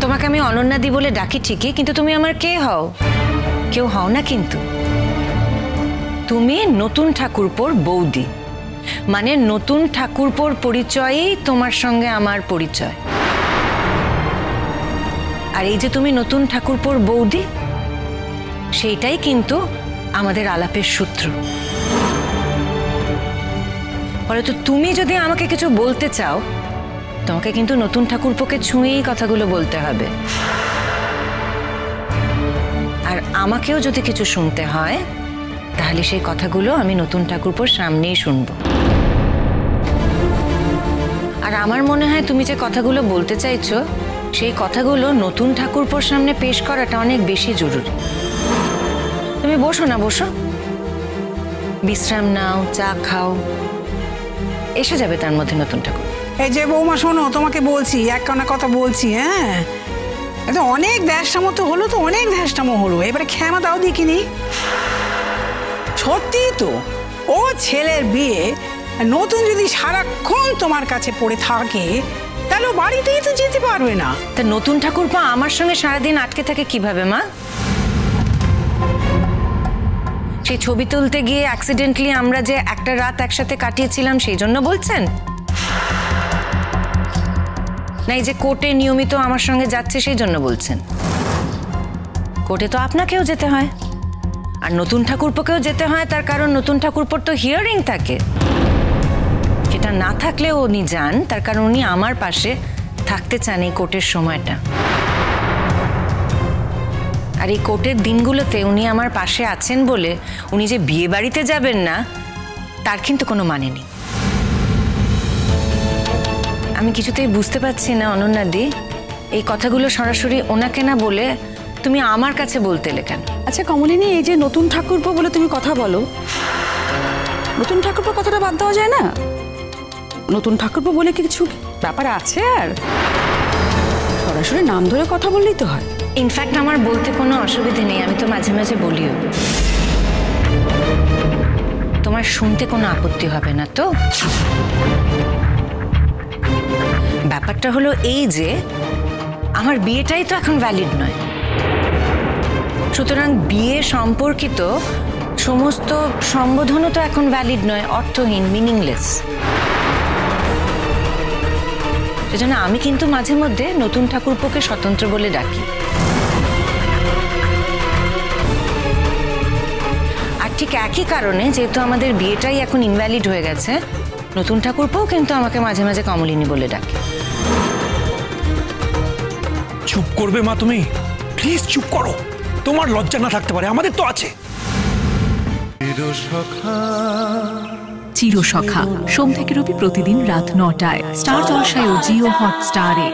তোমাকে আমি অনন্যাদি বলে ডাকি ঠিকই, কিন্তু তুমি আমার কে হও? কেউ হও না কিন্তু। তুমি নতুন ঠাকুরপোর বৌদি, মানে নতুন ঠাকুরপোর পরিচয়ই তোমার সঙ্গে আমার পরিচয়। আর এই যে তুমি নতুন ঠাকুরপোর বৌদি, সেইটাই কিন্তু আমাদের আলাপের সূত্র। ফলে তো তুমি যদি আমাকে কিছু বলতে চাও, তোমাকে কিন্তু নতুন ঠাকুরপোকে ছুঁয়েই কথাগুলো বলতে হবে। আর আমাকেও যদি কিছু শুনতে হয়, তাহলে সেই কথাগুলো আমি নতুন ঠাকুরপোর সামনেই শুনবো। আর আমার মনে হয় তুমি যে কথাগুলো বলতে চাইছো, সেই কথাগুলো নতুন ঠাকুরপোর সামনে পেশ করাটা অনেক বেশি জরুরি। তুমি বসো না, বসো, বিশ্রাম নাও, চা খাও, এসে যাবে তার মধ্যে নতুন ঠাকুর। এই যে বৌমা শোনো, তোমাকে বলছি, এক কানা কথা বলছি। হ্যাঁ, এটা অনেক ধ্যাসটামো তো হলো, তো অনেক ধ্যাসটামো হলো, এবারে ক্ষমা দাও দেখিনি। সত্যি তো, ও ছেলের বিয়ে নতুন যদি সারাক্ষণ তোমার কাছে পড়ে থাকে, তাহলে বাড়িতেই তো যেতে পারবে না। তা নতুন ঠাকুরপো আমার সঙ্গে সারাদিন আটকে থাকে কিভাবে মা? সেই ছবি তুলতে গিয়ে অ্যাক্সিডেন্টলি আমরা যে একটা রাত একসাথে কাটিয়েছিলাম, সেই জন্য বলছেন? না এই যে কোর্টে নিয়মিত আমার সঙ্গে যাচ্ছে, সেই জন্য বলছেন? কোর্টে তো আপনাকেও যেতে হয়, আর নতুন ঠাকুরপোকেও যেতে হয়, তার কারণ নতুন ঠাকুরপোর তো হিয়ারিং থাকে। যেটা না থাকলেও উনি যান, তার কারণ উনি আমার পাশে থাকতে চান এই কোর্টের সময়টা। আর এই কোর্টের দিনগুলোতে উনি আমার পাশে আছেন বলে উনি যে বিয়ে বাড়িতে যাবেন না, তার কিন্তু কোনো মানে নেই। আমি কিছুতেই বুঝতে পারছি না অনন্যাদি, এই কথাগুলো সরাসরি ওনাকে না বলে তুমি আমার কাছে বলতে এলে কেন? আচ্ছা কমলিনী, এই যে নতুন ঠাকুরপো বলে তুমি কথা বলো, নতুন ঠাকুরপো কথাটা বাদ দেওয়া যায় না? নতুন ঠাকুরপো বলে কিছু ব্যাপার আছে, আর সরাসরি নাম ধরে কথা বললেই তো হয়। ইনফ্যাক্ট আমার বলতে কোনো অসুবিধে নেই, আমি তো মাঝে মাঝে বলিও। তোমার শুনতে কোনো আপত্তি হবে না তো? ব্যাপারটা হলো এই যে আমার বিয়েটাই তো এখন ভ্যালিড নয়, সুতরাং বিয়ে সম্পর্কিত সমস্ত সম্বোধনও তো এখন ভ্যালিড নয়, অর্থহীন, মিনিংলেস। সেজন্য আমি কিন্তু মাঝে মধ্যে নতুন ঠাকুরপোকে স্বতন্ত্র বলে ডাকি। আর ঠিক একই কারণে, যেহেতু আমাদের বিয়েটাই এখন ইনভ্যালিড হয়ে গেছে, নতুন ঠাকুরপোও কিন্তু আমাকে মাঝে মাঝে কমলিনী বলে ডাকে। চুপ করবে মা তুমি? প্লিজ চুপ করো। তোমার লজ্জা না থাকতে পারে, আমাদের তো আছে। চিরসখা সোম থেকে রবি প্রতিদিন রাত ৯টায় স্টার জলসায় ও জিও হটস্টারে।